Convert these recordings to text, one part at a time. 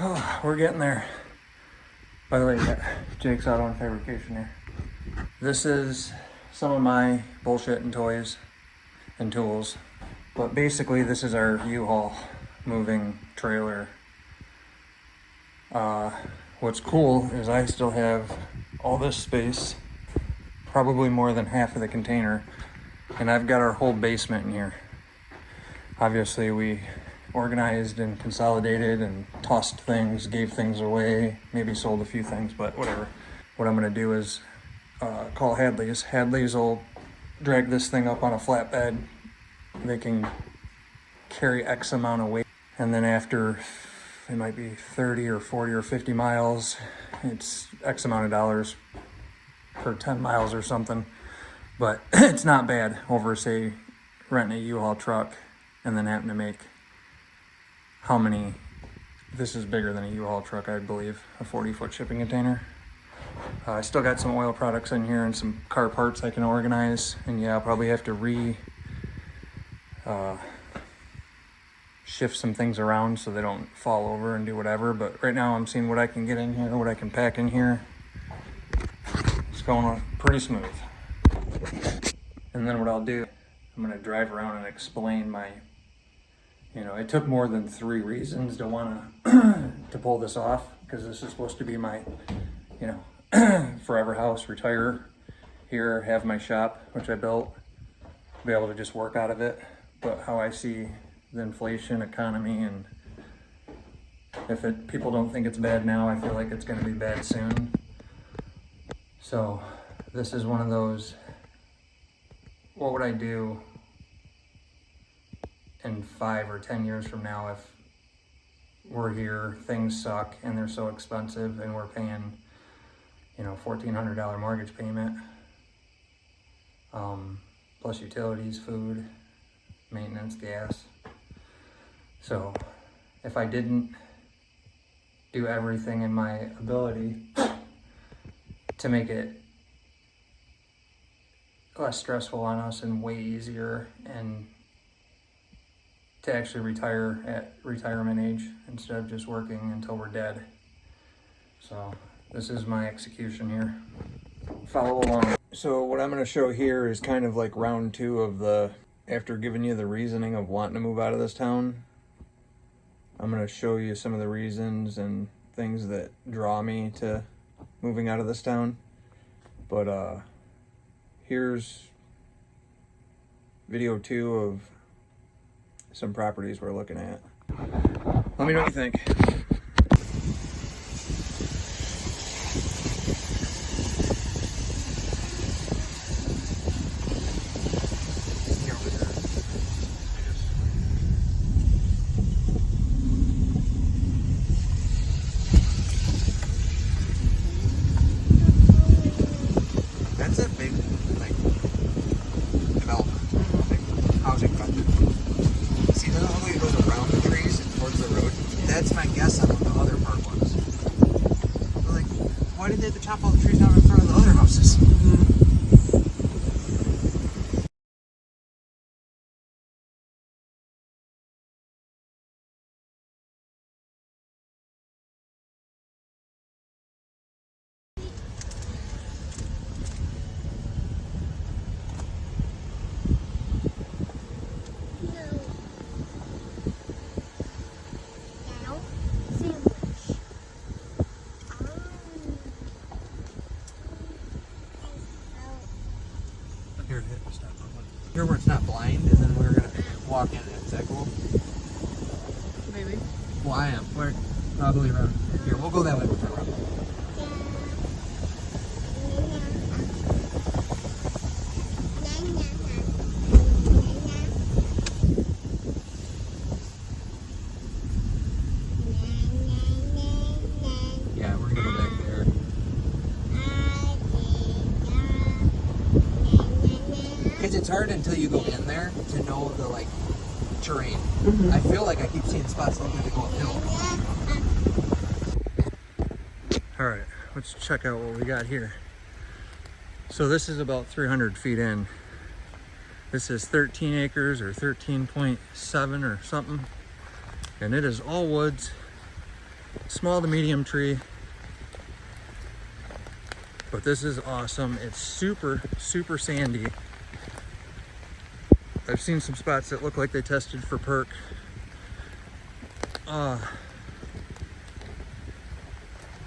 Oh, we're getting there. By the way, yeah, Jake's Auto and Fabrication here. This is some of my bullshit and toys and tools. But basically this is our U-Haul moving trailer. What's cool is I still have all this space, probably more than half of the container, and I've got our whole basement in here. Obviously we organized and consolidated and tossed things, gave things away, maybe sold a few things, but whatever. What I'm gonna do is call Hadley's. Hadley's will drag this thing up on a flatbed. They can carry X amount of weight, and then after it might be 30 or 40 or 50 miles, it's X amount of dollars per 10 miles or something. But it's not bad over, say, renting a U-Haul truck and then having to make how many, this is bigger than a U-Haul truck, I believe, a 40-foot shipping container. I still got some oil products in here and some car parts I can organize, and yeah, I'll probably have to shift some things around so they don't fall over and do whatever, but right now I'm seeing what I can get in here, what I can pack in here. It's going pretty smooth. And then what I'll do, I'm gonna drive around and explain my, it took more than 3 reasons to wanna to pull this off, because this is supposed to be my, forever house, retire here, have my shop, which I built, be able to just work out of it. But how I see the inflation economy, and if people don't think it's bad now, I feel like it's going to be bad soon. So this is one of those, what would I do in 5 or 10 years from now if we're here, things suck and they're so expensive and we're paying $1,400 mortgage payment, plus utilities, food, maintenance, gas. So if I didn't do everything in my ability to make it less stressful on us and way easier, and to actually retire at retirement age instead of just working until we're dead. So this is my execution here. Follow along. So what I'm going to show here is kind of like round 2 of the, after giving you the reasoning of wanting to move out of this town, I'm going to show you some of the reasons and things that draw me to moving out of this town. But here's video 2 of some properties we're looking at. Let me know what you think. That's a big, development, big housing project. See, that all the way goes around the trees and towards the road? That's my guess on what the other part was. Like, why did they have to chop all the trees down in front of the other houses? Here where it's not blind, and then we're gonna walk in. Is that cool? Maybe. Well, I am. We're probably around here. We'll go that way. We'll turn around. Yeah, we're gonna go back there. Because it's hard until you go in there to know the terrain. I feel like I keep seeing spots like that to go uphill. All right, let's check out what we got here. So this is about 300 feet in. This is 13 acres or 13.7 or something. And it is all woods. Small to medium tree. But this is awesome. It's super, super sandy. I've seen some spots that look like they tested for perk.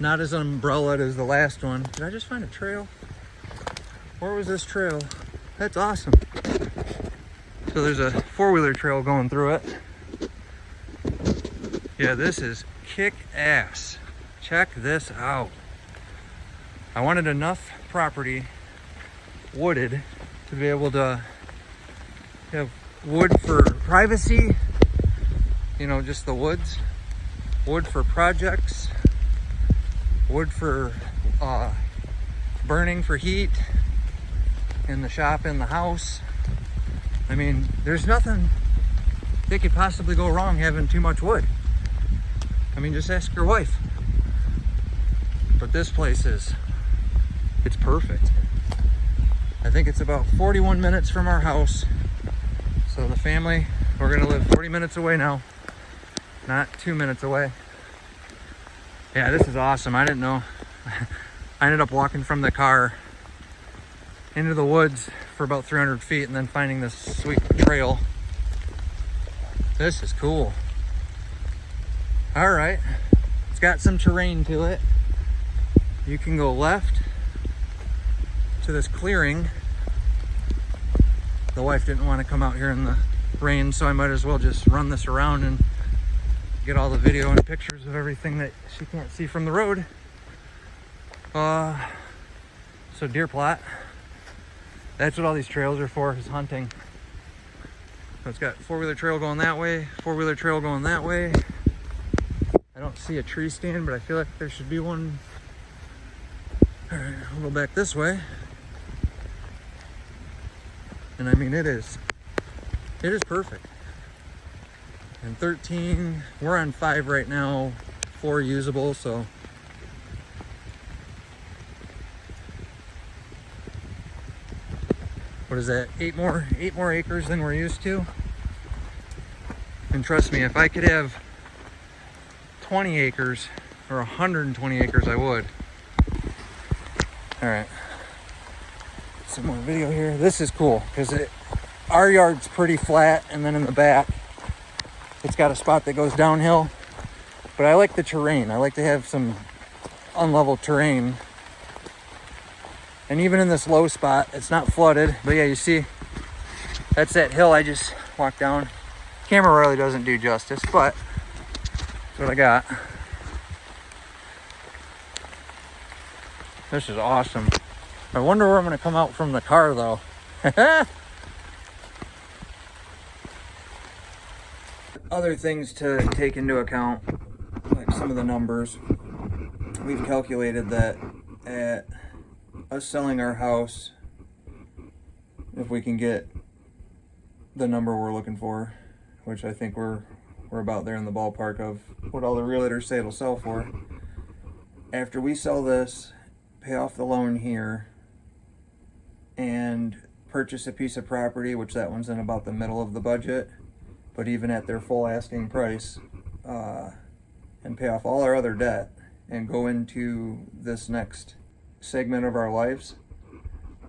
Not as umbrellaed as the last one. Did I just find a trail? Where was this trail? That's awesome. So there's a four-wheeler trail going through it. Yeah, this is kick-ass. Check this out. I wanted enough property wooded to be able to have wood for privacy, you know, just the woods, wood for projects, wood for burning for heat in the shop, in the house. I mean, there's nothing that could possibly go wrong having too much wood. I mean, just ask your wife. But this place it's perfect. I think it's about 41 minutes from our house. So the family, we're gonna live 40 minutes away now, not 2 minutes away. Yeah, this is awesome. I didn't know. I ended up walking from the car into the woods for about 300 feet and then finding this sweet trail. This is cool. All right, it's got some terrain to it. You can go left to this clearing. The wife didn't want to come out here in the rain, so I might as well just run this around and get all the video and pictures of everything that she can't see from the road. So deer plot. That's what all these trails are for, is hunting. So it's got four-wheeler trail going that way, four-wheeler trail going that way. I don't see a tree stand, but I feel like there should be one. All right, I'll go back this way. And I mean, it is perfect. And 13, we're on 5 right now, 4 usable, so. What is that, 8 more acres than we're used to? And trust me, if I could have 20 acres or 120 acres, I would. All right, some more video here. This is cool because our yard's pretty flat, and then in the back, it's got a spot that goes downhill. But I like the terrain. I like to have some unlevel terrain. And even in this low spot, it's not flooded. But yeah, you see, that's that hill I just walked down. Camera really doesn't do justice, but that's what I got. This is awesome. I wonder where I'm gonna come out from the car though. Other things to take into account, like some of the numbers. We've calculated that at us selling our house, if we can get the number we're looking for, which I think we're about there in the ballpark of what all the realtors say it'll sell for. After we sell this, pay off the loan here, and purchase a piece of property, which that one's in about the middle of the budget, but even at their full asking price, and pay off all our other debt and go into this next segment of our lives,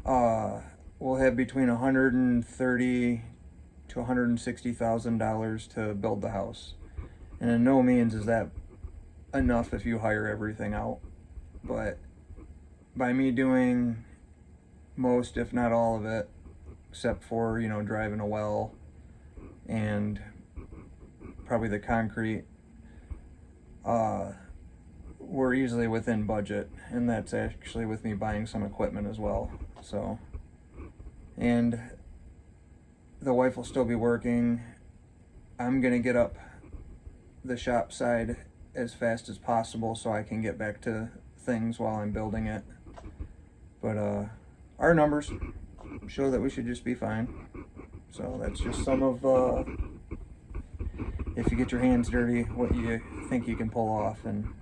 we'll have between $130,000 to $160,000 to build the house. And in no means is that enough if you hire everything out, but by me doing most, if not all of it, except for, you know, driving a well and probably the concrete, we're easily within budget, and that's actually with me buying some equipment as well. So, and the wife will still be working. I'm gonna get up the shop side as fast as possible so I can get back to things while I'm building it. But our numbers show that we should just be fine. So that's just some of, if you get your hands dirty, what you think you can pull off, and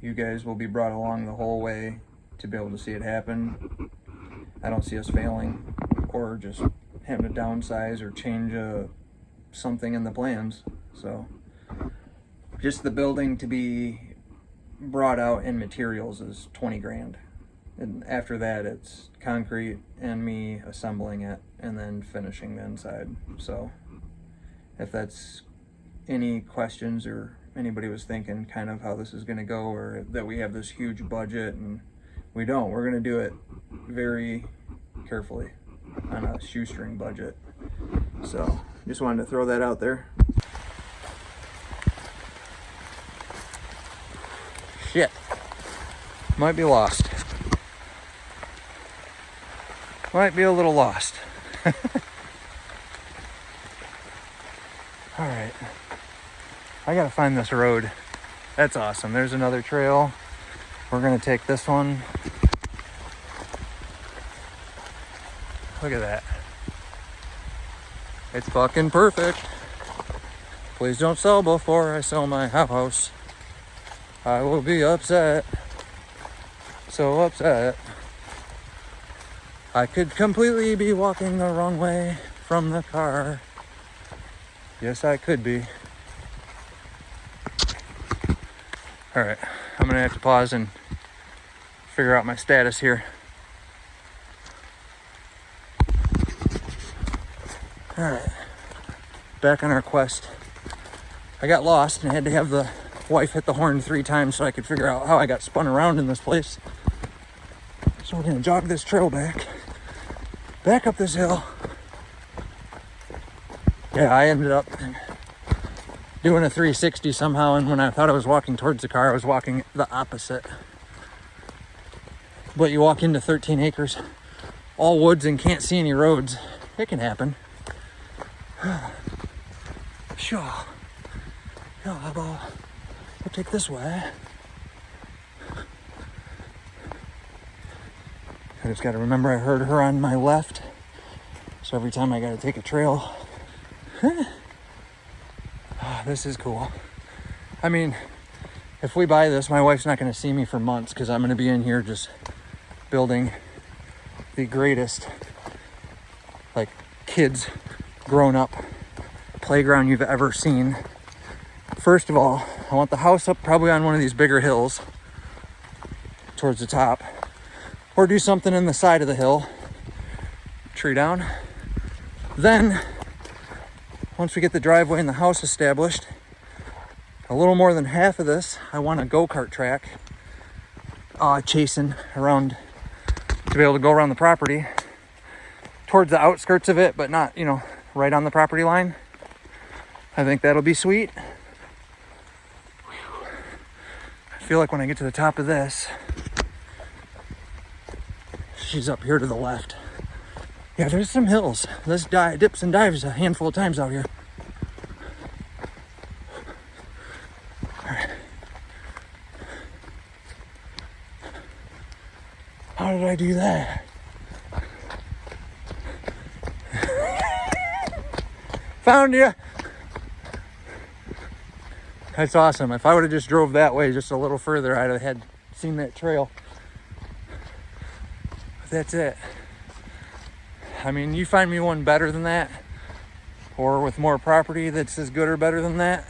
you guys will be brought along the whole way to be able to see it happen. I don't see us failing or just having to downsize or change something in the plans. So just the building to be brought out in materials is 20 grand. And after that, it's concrete and me assembling it and then finishing the inside. So if that's any questions or anybody was thinking kind of how this is going to go, or that we have this huge budget, and we don't. We're going to do it very carefully on a shoestring budget. So just wanted to throw that out there. Shit. Might be lost. Might be a little lost. All right. I gotta find this road. That's awesome. There's another trail. We're gonna take this one. Look at that. It's fucking perfect. Please don't sell before I sell my house. I will be upset. So upset. I could completely be walking the wrong way from the car. Yes, I could be. All right, I'm gonna have to pause and figure out my status here. All right, back on our quest. I got lost and had to have the wife hit the horn 3 times so I could figure out how I got spun around in this place. So we're gonna jog this trail back up this hill. Yeah, I ended up doing a 360 somehow, and when I thought I was walking towards the car, I was walking the opposite. But you walk into 13 acres, all woods, and can't see any roads. It can happen. Sure. Yeah, how about we'll take this way. I just gotta remember I heard her on my left. So every time I gotta take a trail. Oh, this is cool. I mean, if we buy this, my wife's not gonna see me for months because I'm gonna be in here just building the greatest, like, kids grown up playground you've ever seen. First of all, I want the house up probably on one of these bigger hills towards the top, or do something in the side of the hill, tree down. Then, once we get the driveway and the house established, a little more than half of this, I want a go-kart track, chasing around to be able to go around the property towards the outskirts of it, but not, right on the property line. I think that'll be sweet. I feel like when I get to the top of this, she's up here to the left. Yeah, there's some hills. This dips and dives a handful of times out here. All right. How did I do that? Found you. That's awesome. If I would have just drove that way just a little further, I'd have seen that trail. But that's it. I mean, you find me one better than that, or with more property that's as good or better than that,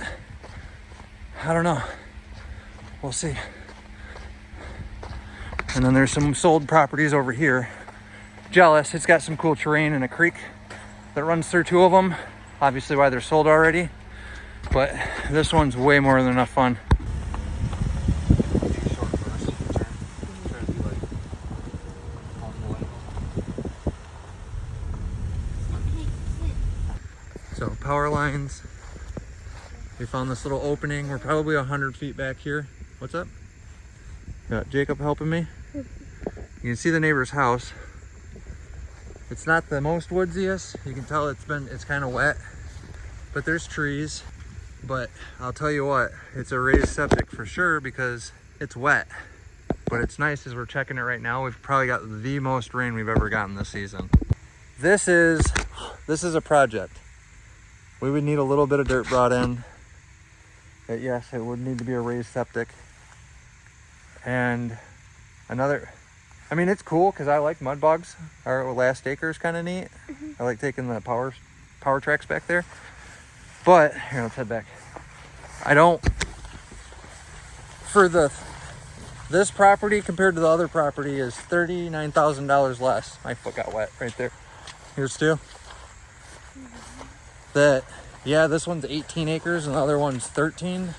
I don't know. We'll see. And then there's some sold properties over here. Jealous. It's got some cool terrain and a creek that runs through 2 of them. Obviously why they're sold already. But this one's way more than enough fun. So power lines. We found this little opening. We're probably 100 feet back here. What's up? Got Jacob helping me. You can see the neighbor's house. It's not the most woodsiest. You can tell it's kind of wet, but there's trees. But I'll tell you what, it's a raised septic for sure because it's wet. But it's nice as we're checking it right now. We've probably got the most rain we've ever gotten this season. This is a project. We would need a little bit of dirt brought in. But yes, it would need to be a raised septic. And it's cool because I like mud bogs. Our last acre is kind of neat. I like taking the power tracks back there. But here, let's head back. For the This property compared to the other property is $39,000 less. My foot got wet right there. Here's two. Yeah, this one's 18 acres and the other one's 13.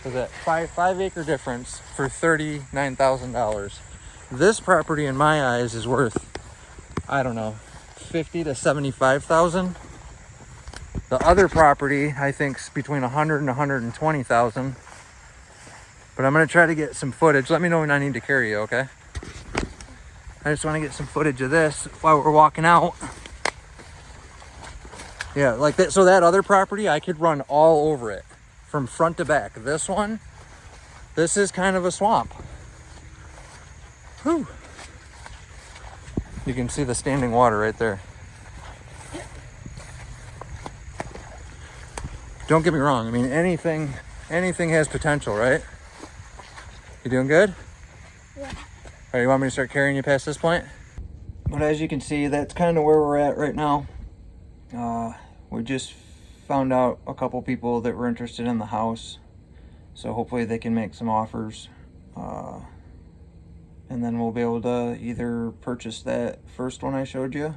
So that five acre difference for $39,000. This property in my eyes is worth, I don't know, 50 to 75,000. The other property I think's between 100 and 120,000. But I'm gonna try to get some footage. Let me know when I need to carry you, okay? I just want to get some footage of this while we're walking out. Yeah, like that. So that other property, I could run all over it from front to back. This one, this is kind of a swamp. Whew. You can see the standing water right there. Don't get me wrong. I mean, anything has potential, right? You doing good? Yeah. All right, you want me to start carrying you past this point? But as you can see, that's kind of where we're at right now. We just found out a couple people that were interested in the house. So hopefully they can make some offers. And then we'll be able to either purchase that first one I showed you,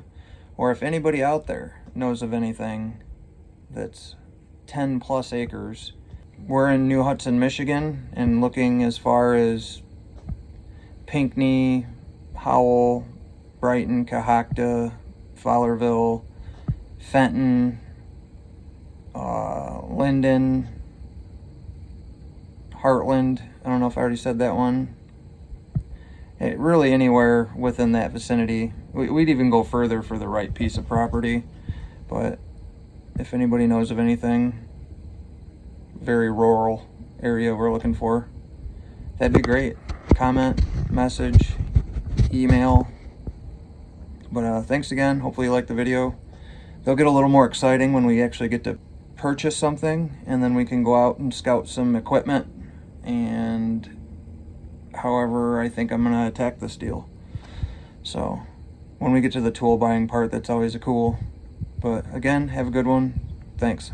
or if anybody out there knows of anything that's 10 plus acres. We're in New Hudson, Michigan, and looking as far as Pinckney, Howell, Brighton, Cohocton, Fowlerville, Fenton, Linden, Heartland. I don't know if I already said that one. Really anywhere within that vicinity. We'd even go further for the right piece of property. But if anybody knows of anything, very rural area we're looking for, that'd be great. Comment, message, email. But thanks again. Hopefully you liked the video. They'll get a little more exciting when we actually get to purchase something, and then we can go out and scout some equipment. And however, I think I'm gonna attack this deal. So when we get to the tool buying part, that's always a cool. But again, have a good one. Thanks.